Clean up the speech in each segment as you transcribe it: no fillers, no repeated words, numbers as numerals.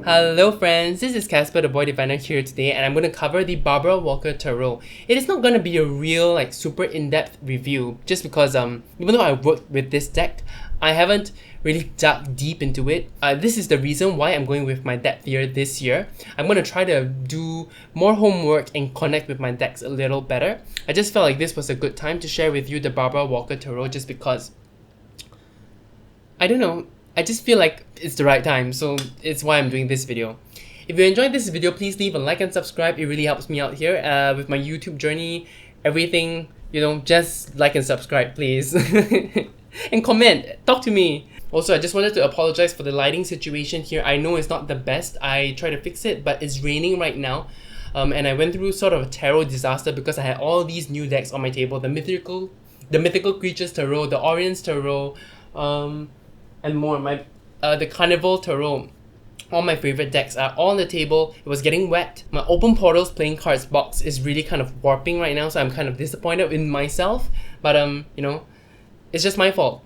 Hello friends, this is Casper the Boy Diviner here today, and I'm going to cover the Barbara Walker Tarot. It is not going to be a real super in-depth review just because even though I worked with this deck, I haven't really dug deep into it. This is the reason why I'm going with my deck fear this year. I'm going to try to do more homework and connect with my decks a little better. I just felt like this was a good time to share with you the Barbara Walker Tarot just because, I don't know, I just feel like it's the right time, so it's why I'm doing this video. If you enjoyed this video, please leave a like and subscribe. It really helps me out here with my YouTube journey, everything, just like and subscribe, please. And comment, talk to me. Also, I just wanted to apologize for the lighting situation here. I know it's not the best. I try to fix it, but it's raining right now. And I went through sort of a tarot disaster because I had all these new decks on my table. The mythical creatures tarot, the Orion's tarot, and more. The Carnival Tarot, all my favorite decks are all on the table. It was getting wet. My Open Portals playing cards box is really kind of warping right now, so I'm kind of disappointed in myself. But it's just my fault.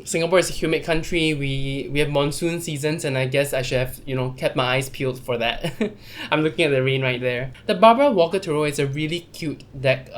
Singapore is a humid country. We have monsoon seasons, and I guess I should have kept my eyes peeled for that. I'm looking at the rain right there. The Barbara Walker Tarot is a really cute deck.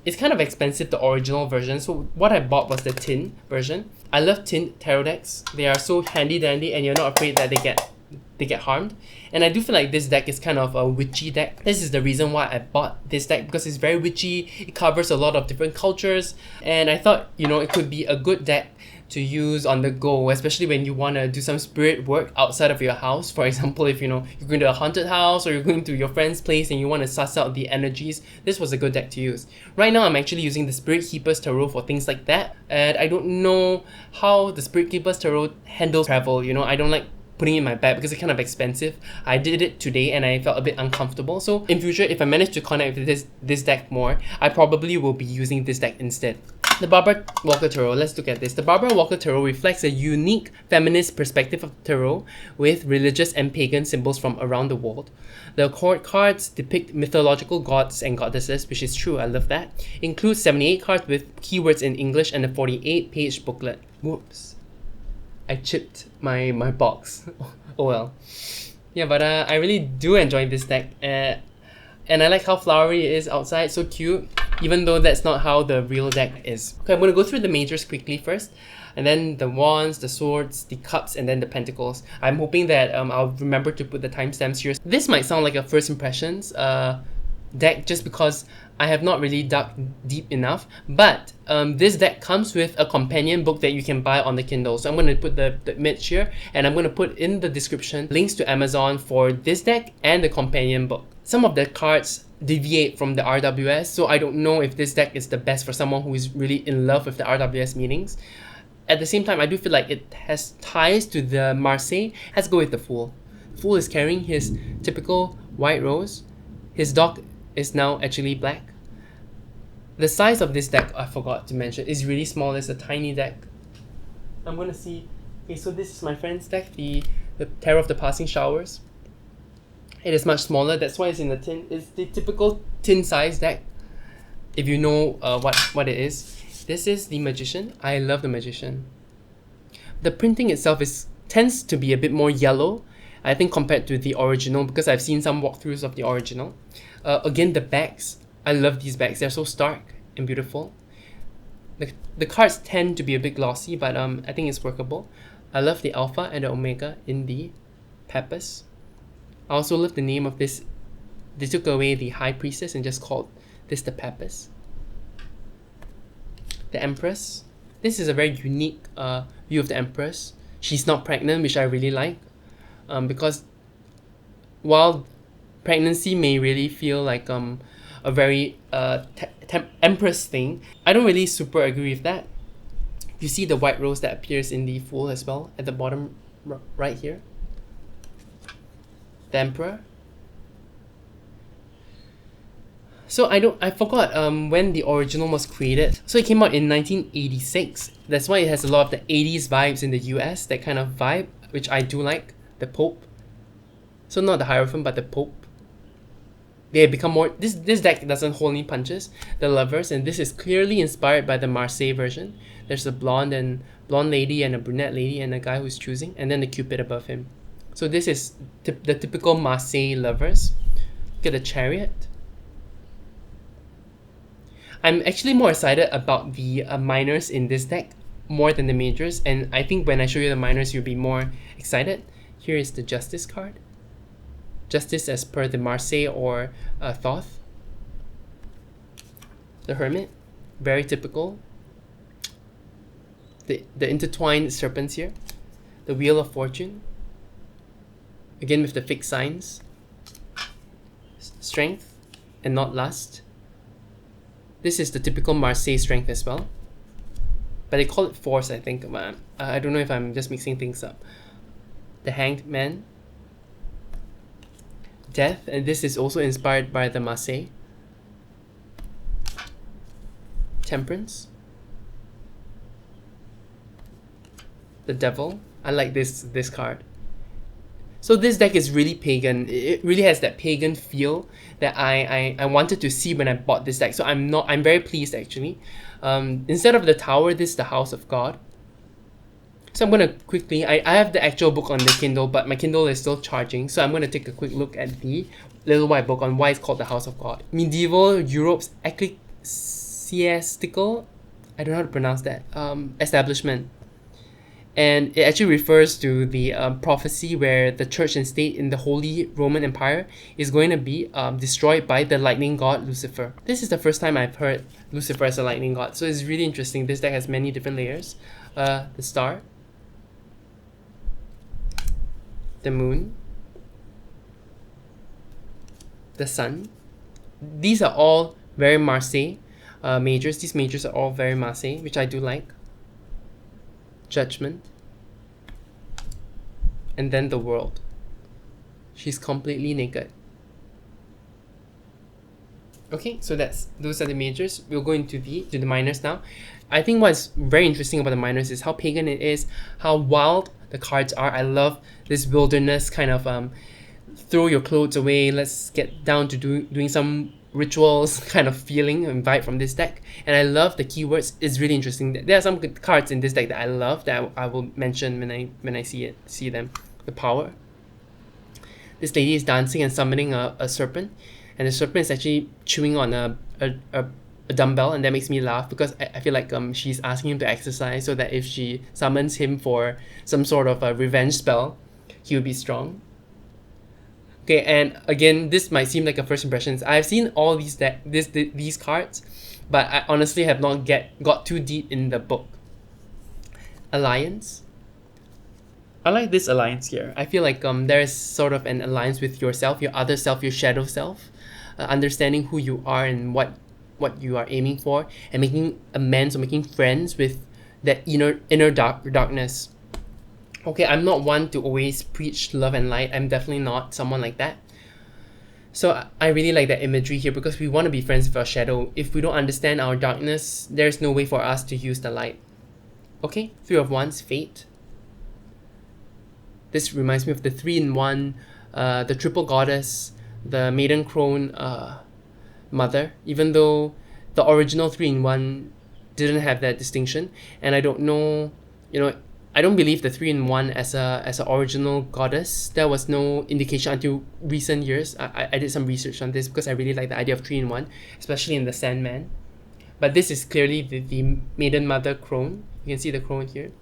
It's kind of expensive, the original version, so what I bought was the tin version. I love tin tarot decks. They are so handy dandy, and you're not afraid that they get harmed. And I do feel like this deck is kind of a witchy deck. This is the reason why I bought this deck, because it's very witchy. It covers a lot of different cultures, and I thought it could be a good deck to use on the go, especially when you want to do some spirit work outside of your house. For example, if you're going to a haunted house or you're going to your friend's place and you want to suss out the energies, this was a good deck to use. Right now, I'm actually using the Spirit Keeper's Tarot for things like that, and I don't know how the Spirit Keeper's Tarot handles travel. I don't like putting it in my bag because it's kind of expensive. I did it today and I felt a bit uncomfortable. So in future, if I manage to connect with this deck more, I probably will be using this deck instead. The Barbara Walker Tarot, let's look at this. The Barbara Walker Tarot reflects a unique feminist perspective of tarot with religious and pagan symbols from around the world. The court cards depict mythological gods and goddesses, which is true, I love that. Includes 78 cards with keywords in English and a 48-page booklet. Whoops. I chipped my box. Oh well. Yeah, but I really do enjoy this deck. And I like how flowery it is outside, so cute, even though that's not how the real deck is. Okay, I'm going to go through the majors quickly first, and then the wands, the swords, the cups, and then the pentacles. I'm hoping that I'll remember to put the timestamps here. This might sound like a first impressions deck just because I have not really dug deep enough, but this deck comes with a companion book that you can buy on the Kindle. So I'm going to put the image here, and I'm going to put in the description links to Amazon for this deck and the companion book. Some of the cards deviate from the RWS, so I don't know if this deck is the best for someone who is really in love with the RWS meanings. At the same time, I do feel like it has ties to the Marseille. Let's go with the Fool. The Fool is carrying his typical white rose. His dog is now actually black. The size of this deck, I forgot to mention, is really small. It's a tiny deck. I'm gonna see. Okay, so this is my friend's deck, the Terror of the Passing Showers. It is much smaller, that's why it's in the tin. It's the typical tin size deck, if you know what it is. This is the Magician. I love the Magician. The printing itself tends to be a bit more yellow, I think, compared to the original, because I've seen some walkthroughs of the original. Again, the backs. I love these backs. They're so stark and beautiful. The cards tend to be a bit glossy, but I think it's workable. I love the Alpha and the Omega in the Peppers. I also love the name of this. They took away the High Priestess and just called this the Peppers. The Empress. This is a very unique view of the Empress. She's not pregnant, which I really like. Because while pregnancy may really feel like a very Empress thing, I don't really super agree with that. You see the white rose that appears in the Fool as well at the bottom right here. The Emperor. So I forgot when the original was created. So it came out in 1986. That's why it has a lot of the 80s vibes in the US, that kind of vibe, which I do like. The Pope. So not the Hierophant, but the Pope. They have become more... This deck doesn't hold any punches. The Lovers, and this is clearly inspired by the Marseille version. There's a blonde lady and a brunette lady and a guy who's choosing, and then the Cupid above him. So this is the typical Marseille lovers. Get a Chariot. I'm actually more excited about the minors in this deck more than the majors, and I think when I show you the minors, you'll be more excited. Here is the Justice card. Justice as per the Marseille or Thoth. The Hermit, very typical. The intertwined serpents here. The Wheel of Fortune. Again with the fixed signs. Strength and not lust. This is the typical Marseille strength as well. But they call it force, I think. I don't know if I'm just mixing things up. The Hanged Man. Death, and this is also inspired by the Marseille. Temperance. The Devil. I like this card. So this deck is really pagan. It really has that pagan feel that I wanted to see when I bought this deck. So I'm very pleased actually. Instead of the Tower, this is the House of God. So I'm gonna quickly, I have the actual book on the Kindle, but my Kindle is still charging. So I'm gonna take a quick look at the little white book on why it's called the House of God. Medieval Europe's ecclesiastical, I don't know how to pronounce that, establishment. And it actually refers to the prophecy where the church and state in the Holy Roman Empire is going to be destroyed by the lightning god Lucifer. This is the first time I've heard Lucifer as a lightning god, so it's really interesting. This deck has many different layers. The Star, the Moon, the Sun. These are all very Marseille majors. These majors are all very Marseille, which I do like. Judgment, and then the World. She's completely naked. Okay, so those are the majors. We'll go into the minors now. I think what's very interesting about the minors is how pagan it is, how wild the cards are. I love this wilderness kind of throw your clothes away, let's get down to doing some rituals kind of feeling and vibe from this deck. And I love the keywords. It's really interesting. There are some good cards in this deck that I love that I will mention when I see them. The Power. This lady is dancing and summoning a serpent, and the serpent is actually chewing on a dumbbell, and that makes me laugh because I feel like she's asking him to exercise so that if she summons him for some sort of a revenge spell, he will be strong. Okay, and again, this might seem like a first impressions. I've seen all these cards, but I honestly have not got too deep in the book. Alliance. I like this alliance here. I feel like there is sort of an alliance with yourself, your other self, your shadow self, understanding who you are and what you are aiming for, and making amends or making friends with that inner darkness. Okay, I'm not one to always preach love and light. I'm definitely not someone like that. So I really like that imagery here because we want to be friends with our shadow. If we don't understand our darkness, there's no way for us to use the light. Okay, Three of Wands, Fate. This reminds me of the 3-in-1, the Triple Goddess, the Maiden Crone Mother, even though the original 3-in-1 didn't have that distinction. And I don't know, I don't believe the 3-in-1 as a original goddess. There was no indication until recent years. I did some research on this because I really like the idea of 3-in-1, especially in the Sandman. But this is clearly the Maiden Mother Crone. You can see the crone here.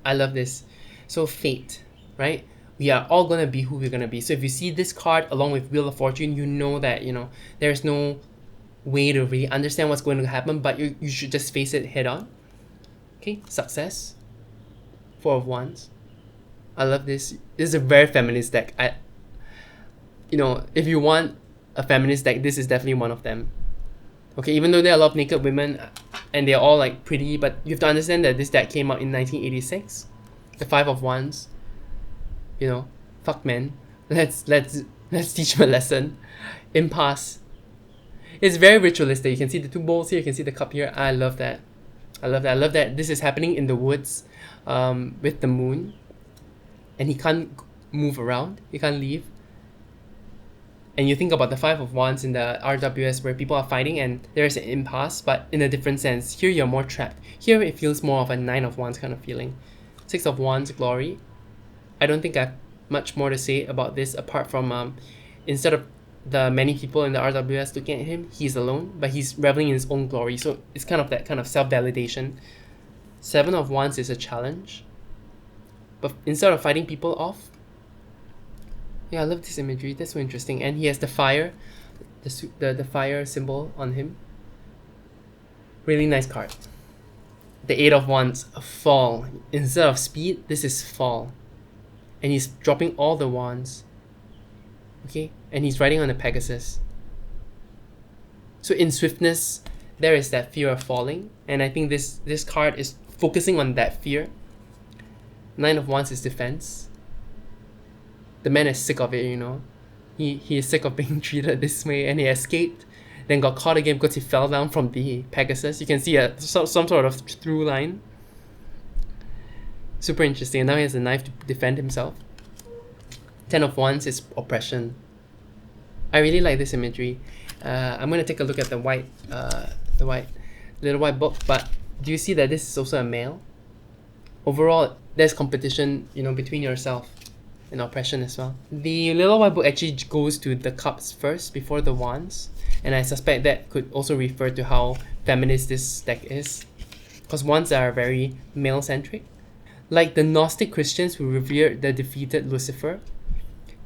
I love this. So Fate, right? We are all gonna be who we're gonna be. So if you see this card along with Wheel of Fortune, you know that there's no way to really understand what's going to happen, but you should just face it head on. Okay, Success. Four of Wands. I love this. This is a very feminist deck. If you want a feminist deck, this is definitely one of them. Okay, even though there are a lot of naked women and they're all like pretty, but you have to understand that this deck came out in 1986. The Five of Wands. Fuck men. Let's teach them a lesson. Impasse. It's very ritualistic. You can see the two bowls here. You can see the cup here. I love that. I love that this is happening in the woods with the moon. And he can't move around. He can't leave. And you think about the Five of Wands in the RWS where people are fighting and there's an impasse, but in a different sense. Here you're more trapped. Here it feels more of a Nine of Wands kind of feeling. Six of Wands, Glory. I don't think I have much more to say about this apart from instead of the many people in the RWS looking at him, he's alone, but he's reveling in his own glory. So it's kind of that kind of self-validation. Seven of Wands is a challenge, but instead of fighting people off, yeah, I love this imagery. That's so interesting. And he has the fire, the fire symbol on him. Really nice card. The Eight of Wands, a fall. Instead of speed, this is fall. And he's dropping all the wands. Okay? And he's riding on a Pegasus. So in swiftness, there is that fear of falling. And I think this card is focusing on that fear. Nine of Wands is defense. The man is sick of it, you know. He is sick of being treated this way, and he escaped, then got caught again because he fell down from the Pegasus. You can see some sort of through line. Super interesting. And now he has a knife to defend himself. Ten of Wands is oppression. I really like this imagery. I'm gonna take a look at the little white book. But do you see that this is also a male? Overall, there's competition, you know, between yourself and oppression as well. The little white book actually goes to the cups first before the wands, and I suspect that could also refer to how feminist this deck is, because wands are very male-centric. Like the Gnostic Christians who revered the defeated Lucifer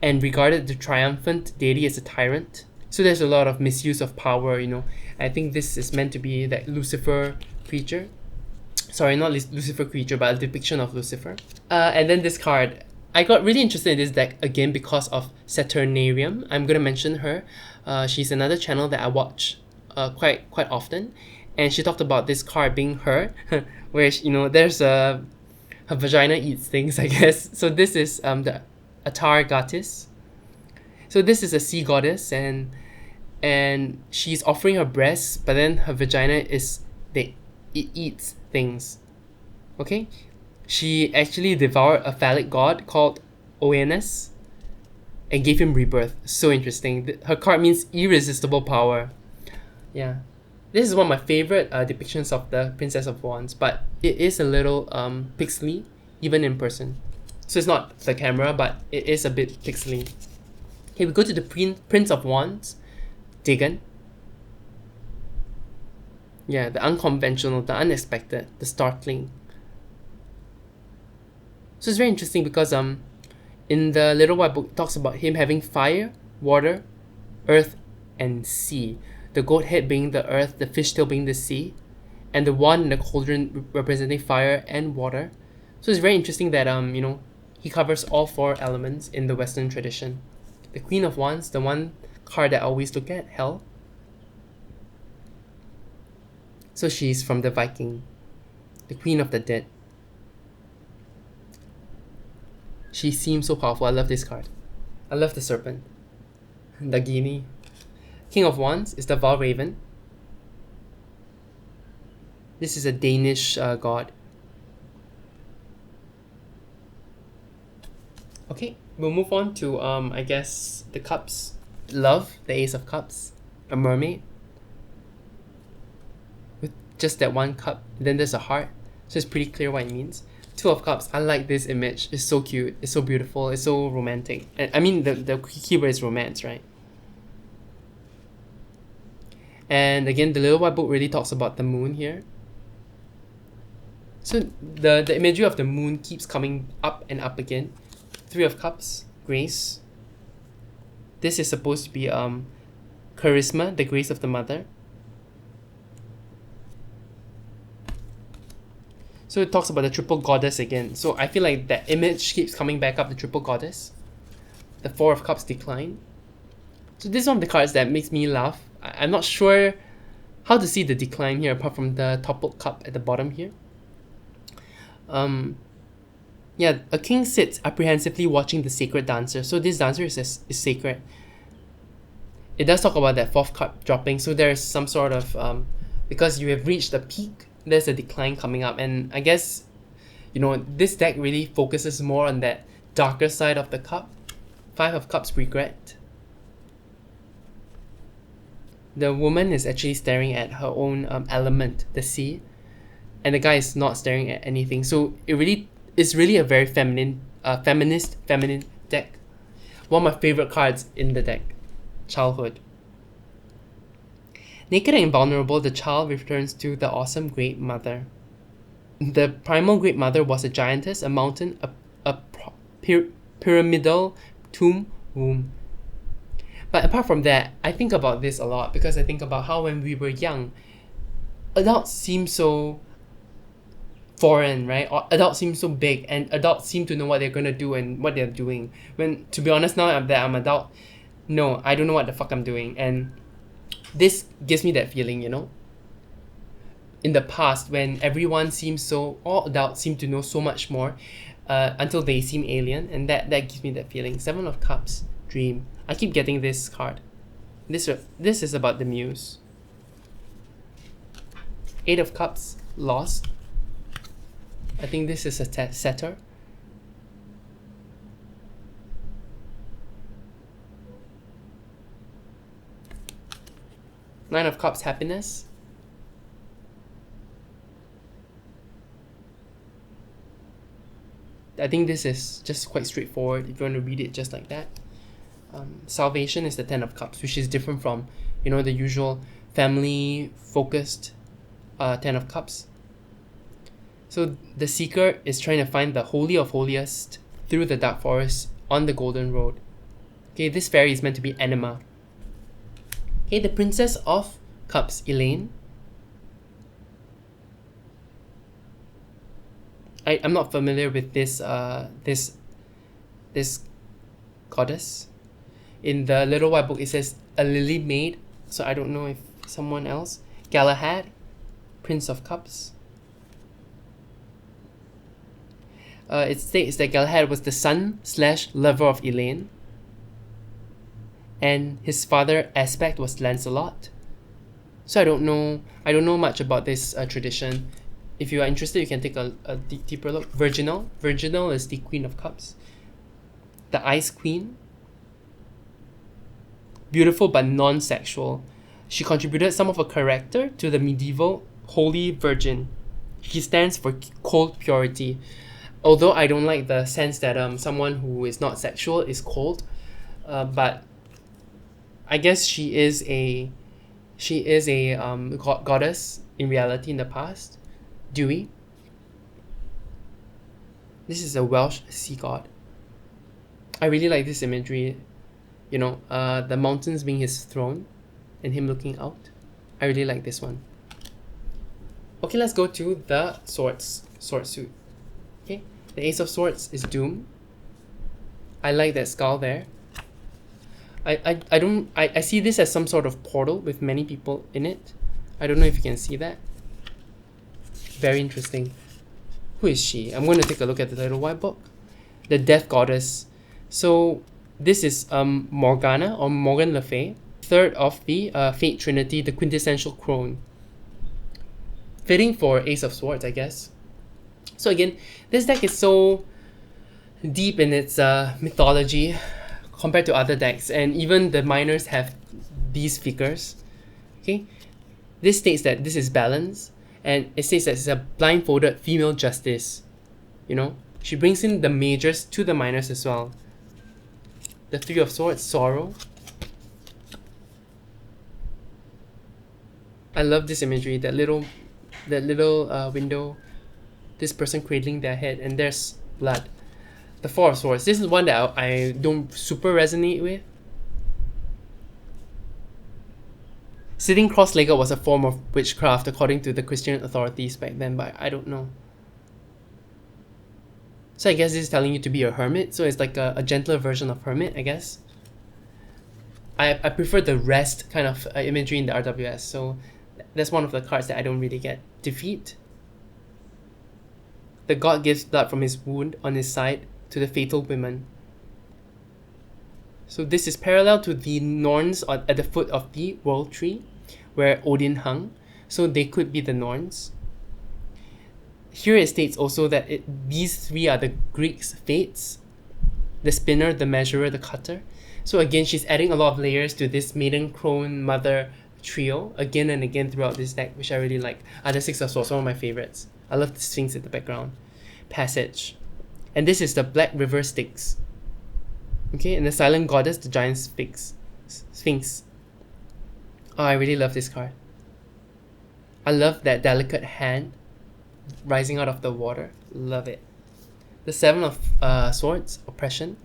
and regarded the triumphant deity as a tyrant. So there's a lot of misuse of power, you know. I think this is meant to be that Lucifer creature. Sorry, not Lucifer creature, but a depiction of Lucifer. And then this card. I got really interested in this deck again because of Saturnarium. I'm gonna mention her. She's another channel that I watch quite often, and she talked about this card being her, where you know there's her vagina eats things, I guess. So this is the Atar Goddess. So this is a sea goddess, and she's offering her breasts, but then her vagina it eats things. Okay. She actually devoured a phallic god called Oannes and gave him rebirth. So interesting. Her card means irresistible power. Yeah. This is one of my favorite depictions of the Princess of Wands, but it is a little pixely, even in person. So it's not the camera, but it is a bit pixely. Okay, we go to the Prince of Wands, Dagon. Yeah, the unconventional, the unexpected, the startling. So it's very interesting because in the Little White Book it talks about him having fire, water, earth, and sea. The goat head being the earth, the fish tail being the sea, and the wand and the cauldron representing fire and water. So it's very interesting that you know, he covers all four elements in the Western tradition. The Queen of Wands, the one card that I always look at, Hell. So she's from the Viking, the Queen of the Dead. She seems so powerful. I love this card. I love the serpent. The Guinea. King of Wands is the Valraven. This is a Danish god. Okay, we'll move on to I guess the cups. Love, the Ace of Cups. A mermaid. With just that one cup. Then there's a heart. So it's pretty clear what it means. Two of Cups. I like this image. It's so cute. It's so beautiful. It's so romantic. I mean, the keyword is romance, right? And again, the Little White Book really talks about the moon here. So the imagery of the moon keeps coming up and up again. Three of Cups, grace. This is supposed to be charisma, the grace of the mother. So it talks about the triple goddess again. So I feel like that image keeps coming back up, the triple goddess. The Four of Cups decline. So this is one of the cards that makes me laugh. I'm not sure how to see the decline here apart from the toppled cup at the bottom here. Yeah, a king sits apprehensively watching the sacred dancer. So this dancer is sacred. It does talk about that fourth cup dropping. So there's some sort of, because you have reached the peak, there's a decline coming up. And I guess, you know, this deck really focuses more on that darker side of the cup. Five of Cups, regret. The woman is actually staring at her own element, the sea. And the guy is not staring at anything. So it's really a very feminine feminine deck. One of my favorite cards in the deck. Childhood. Naked and invulnerable, the child returns to the awesome Great Mother. The primal Great Mother was a giantess, a mountain, a pyramidal tomb womb. But apart from that, I think about this a lot because I think about how when we were young, adults seem so foreign, right? Or adults seem so big, and adults seem to know what they're gonna do and what they're doing. When, to be honest, now that I'm adult, no, I don't know what the fuck I'm doing. And this gives me that feeling, you know? In the past, when everyone seems so, all adults seem to know so much more, until they seem alien, and that gives me that feeling. 7 of Cups, Dream. I keep getting this card. This is about the muse. 8 of Cups, Lost. I think this is a setter. Nine of Cups, Happiness. I think this is just quite straightforward if you want to read it just like that. Salvation is the 10 of Cups, which is different from, you know, the usual family focused 10 of Cups. So the seeker is trying to find the holy of holiest through the dark forest on the golden road. Okay, this fairy is meant to be Anima. Okay, the Princess of Cups, Elaine. I'm not familiar with this this goddess. In the Little White Book, it says a lily maid, so I don't know if someone else. Galahad, Prince of Cups. It states that Galahad was the son/lover of Elaine, and his father aspect was Lancelot. So I don't know much about this tradition. If you are interested, you can take a deeper look. Virginal is the Queen of Cups. The Ice Queen. Beautiful but non-sexual. She contributed some of her character to the medieval Holy Virgin. She stands for cold purity. Although I don't like the sense that someone who is not sexual is cold, but I guess she is a goddess in reality in the past. Dewy. This is a Welsh sea god. I really like this imagery. You know, the mountains being his throne and him looking out. I really like this one. Okay, let's go to the sword suit. Okay, the Ace of Swords is Doom. I like that skull there. I see this as some sort of portal with many people in it. I don't know if you can see that. Very interesting. Who is she? I'm going to take a look at the Little White Book. The Death Goddess. So this is Morgana or Morgan Le Fay, third of the Fate Trinity, the quintessential crone. Fitting for Ace of Swords, I guess. So again, this deck is so deep in its mythology compared to other decks, and even the minors have these figures. Okay, this states that this is balance, and it says that it's a blindfolded female justice. You know, she brings in the majors to the minors as well. The Three of Swords, Sorrow. I love this imagery. That little window, this person cradling their head, and there's blood. The Four of Swords. This is one that I don't super resonate with. Sitting cross-legged was a form of witchcraft according to the Christian authorities back then, but I don't know. So I guess this is telling you to be a hermit, so it's like a gentler version of hermit, I guess. I prefer the rest kind of imagery in the RWS, so that's one of the cards that I don't really get. Defeat. The god gives blood from his wound on his side to the fatal women. So this is parallel to the Norns at the foot of the World Tree, where Odin hung. So they could be the Norns. Here it states also that these three are the Greeks' fates. The spinner, the measurer, the cutter. So again, she's adding a lot of layers to this maiden, crone, mother trio again and again throughout this deck, which I really like. The Six of Swords, one of my favorites. I love the Sphinx in the background. Passage. And this is the Black River Styx. Okay, and the Silent Goddess, the Giant Sphinx. Oh, I really love this card. I love that delicate hand rising out of the water. Love it. The Seven of Swords, Oppression.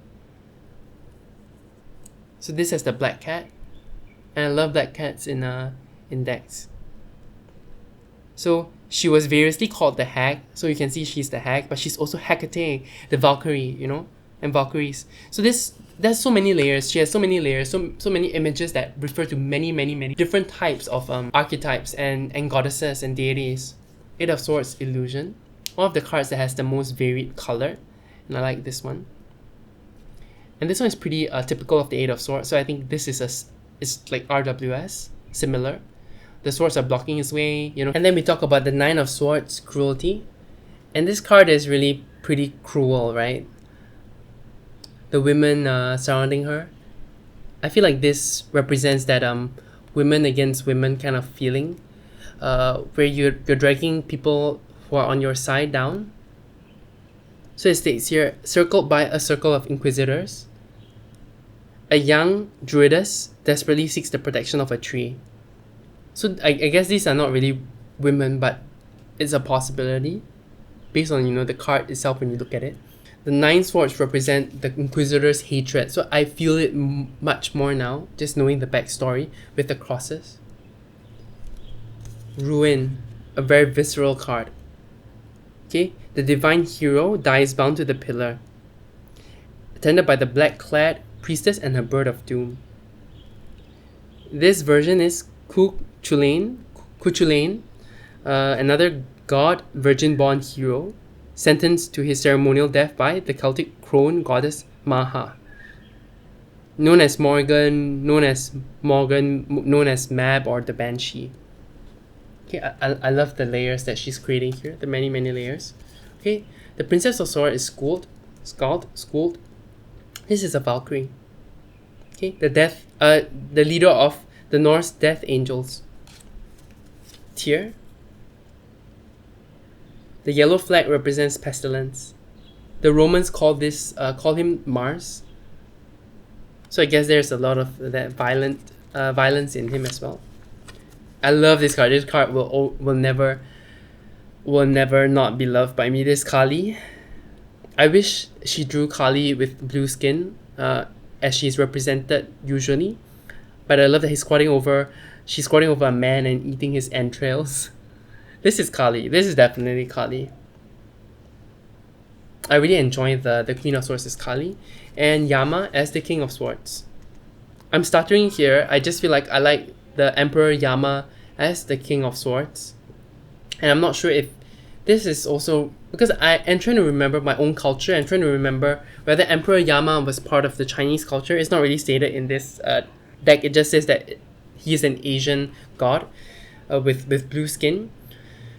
So this has the black cat. And I love black cats in decks. So she was variously called the Hag. So you can see she's the Hag, but she's also Hecate, the Valkyrie, you know, and Valkyries. So there's so many layers. She has so many layers, so many images that refer to many different types of archetypes and goddesses and deities. Eight of Swords, Illusion. One of the cards that has the most varied color, and I like this one. And this one is pretty typical of the Eight of Swords. So I think this is it's like RWS, similar. The swords are blocking his way, you know. And then we talk about the Nine of Swords, Cruelty. And this card is really pretty cruel, right? The women surrounding her. I feel like this represents that women against women kind of feeling, where you're dragging people who are on your side down. So it states here, circled by a circle of inquisitors, a young druidess desperately seeks the protection of a tree. So I guess these are not really women, but it's a possibility based on, you know, the card itself when you look at it. The Nine Swords represent the Inquisitor's hatred. So I feel it much more now, just knowing the backstory with the crosses. Ruin, a very visceral card. Okay, the Divine Hero dies bound to the pillar, attended by the black-clad priestess and her bird of doom. This version is Cuchulainn, another god virgin-born hero, sentenced to his ceremonial death by the Celtic crone goddess Maha, known as Morgan, known as Mab, or the Banshee. Okay, I love the layers that she's creating here, the many layers. Okay, the Princess of Swords is Skuld. This is a Valkyrie. Okay, the leader of the Norse Death Angels. Tyr. The yellow flag represents pestilence. The Romans call him Mars. So I guess there's a lot of that violence in him as well. I love this card. This card will never not be loved by me. This Kali. I wish she drew Kali with blue skin, as she's represented usually. But I love that she's squatting over a man and eating his entrails. This is Kali. This is definitely Kali. I really enjoy the Queen of Swords as Kali, and Yama as the King of Swords. I'm stuttering here. I just feel like I like the Emperor Yama as the King of Swords. And I'm not sure if this is also, because I'm trying to remember my own culture and trying to remember whether Emperor Yama was part of the Chinese culture. It's not really stated in this deck. It just says that he's an Asian god with blue skin.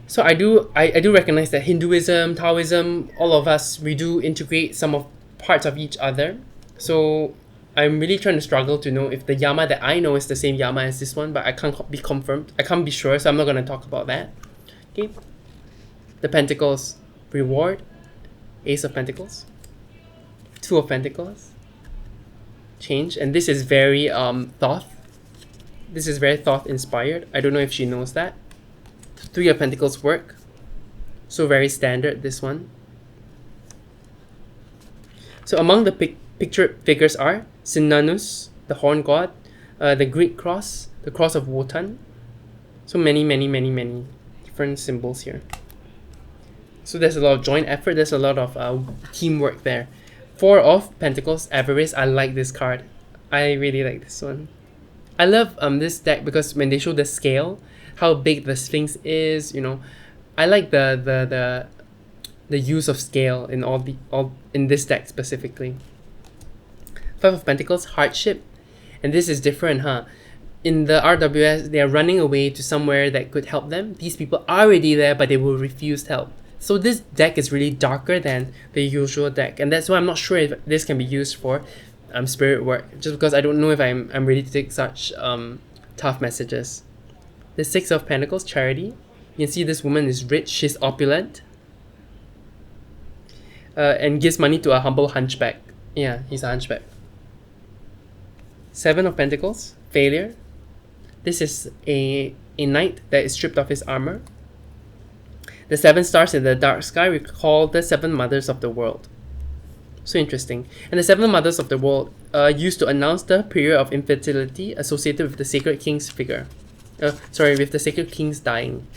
So I do recognize that Hinduism, Taoism, all of us, we do integrate some of parts of each other. So I'm really trying to struggle to know if the Yama that I know is the same Yama as this one, but I can't be confirmed. I can't be sure, so I'm not going to talk about that. Okay. The Pentacles, Reward, Ace of Pentacles, Two of Pentacles, Change, and this is very Thoth. This is very Thoth inspired. I don't know if she knows that. Three of Pentacles, Work. So very standard, this one. So among the pictured figures are Sinanus, the horn god, the Greek cross, the cross of Wotan. So many different symbols here. So there's a lot of joint effort, there's a lot of teamwork there. Four of Pentacles, Avarice. I like this card. I really like this one. I love this deck because when they show the scale, how big the Sphinx is, you know, I like the use of scale in all in this deck specifically. Five of Pentacles, Hardship, and this is different, huh? In the RWS, they are running away to somewhere that could help them. These people are already there, but they will refuse help. So this deck is really darker than the usual deck, and that's why I'm not sure if this can be used for spirit work, just because I don't know if I'm ready to take such tough messages. The Six of Pentacles, Charity. You can see this woman is rich, she's opulent. and gives money to a humble hunchback. Yeah, he's a hunchback. Seven of Pentacles, failure. This is a knight that is stripped of his armor. The 7 stars in the dark sky recall the 7 mothers of the world. So interesting. And the 7 mothers of the world used to announce the period of infertility associated with the sacred king's figure. With the sacred king's dying.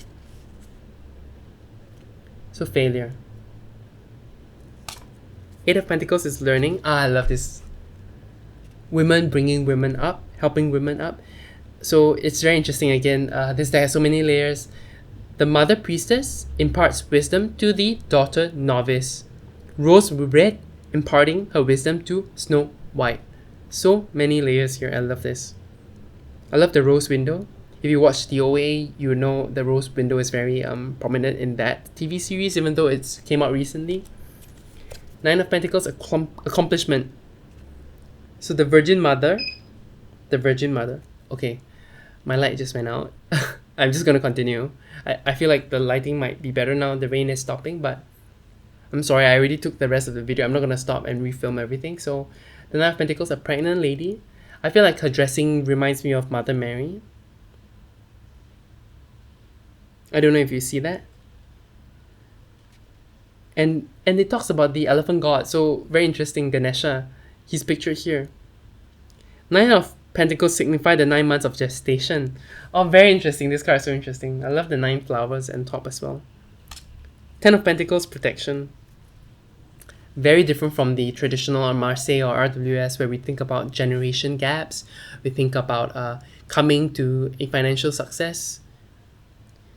So failure. 8 of Pentacles is learning. I love this. Women bringing women up, helping women up. So it's very interesting again. This deck has so many layers. The mother priestess imparts wisdom to the daughter novice. Rose red imparting her wisdom to Snow White. So many layers here. I love this. I love the rose window. If you watch the OA, you know the rose window is very prominent in that TV series, even though it came out recently. 9 of Pentacles, accomplishment. So the Virgin Mother. Okay, my light just went out. I'm just gonna continue. I feel like the lighting might be better now. The rain is stopping, but I'm sorry, I already took the rest of the video. I'm not gonna stop and refilm everything. So the 9 of Pentacles, a pregnant lady. I feel like her dressing reminds me of Mother Mary. I don't know if you see that. And it talks about the elephant god. So very interesting, Ganesha. He's pictured here. 9 of Pentacles signify the 9 months of gestation. Oh, very interesting. This card is so interesting. I love the 9 flowers and top as well. 10 of Pentacles, protection. Very different from the traditional Marseille or RWS where we think about generation gaps. We think about coming to a financial success.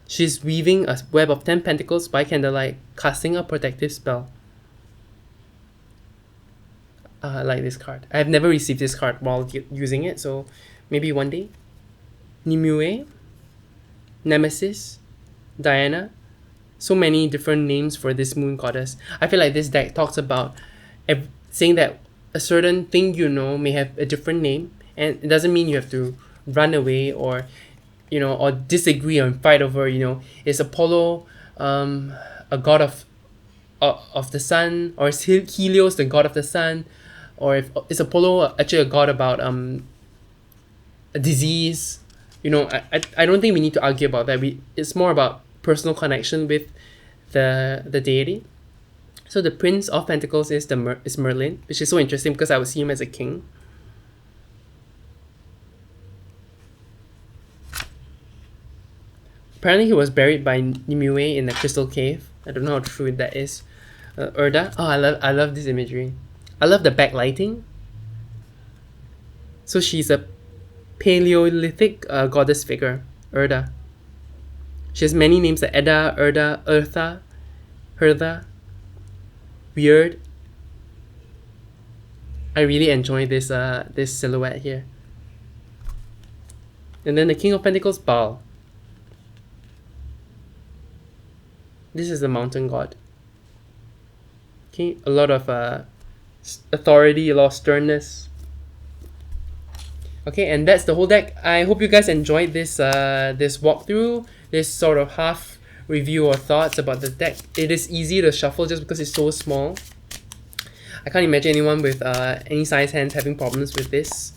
She's weaving a web of 10 pentacles by candlelight, casting a protective spell. I like this card. I have never received this card while using it, so maybe one day. Nimue, Nemesis, Diana. So many different names for this moon goddess. I feel like this deck talks about saying that a certain thing you know may have a different name, and it doesn't mean you have to run away or or disagree or fight over. Is Apollo a god of the sun, or is Helios the god of the sun, or is Apollo actually a god about a disease? I don't think we need to argue about that. It's more about personal connection with the deity. So the Prince of Pentacles is Merlin, which is so interesting because I would see him as a king. Apparently he was buried by Nimue in a crystal cave. I don't know how true that is. Urda. Oh, I love this imagery. I love the backlighting. So she's a Paleolithic goddess figure, Urda. She has many names like Edda, Urda, Eartha, Hertha, Weird. I really enjoy this this silhouette here. And then the King of Pentacles, Baal. This is the mountain god. Okay, a lot of authority, a lot of sternness. Okay, and that's the whole deck. I hope you guys enjoyed this this walkthrough, this sort of half review or thoughts about the deck. It is easy to shuffle just because it's so small. I can't imagine anyone with any size hands having problems with this.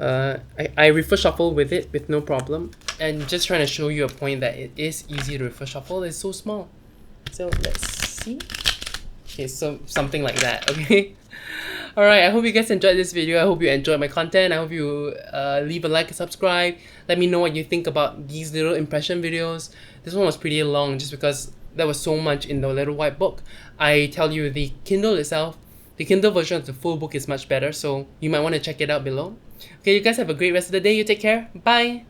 I refer shuffle with it with no problem. And just trying to show you a point that it is easy to refer shuffle. It's so small. So let's see. Okay, so something like that, okay? Alright, I hope you guys enjoyed this video. I hope you enjoyed my content. I hope you leave a like and subscribe. Let me know what you think about these little impression videos. This one was pretty long just because there was so much in the little white book. I tell you, the Kindle itself, the Kindle version of the full book is much better, so you might want to check it out below. Okay, you guys have a great rest of the day. You take care. Bye!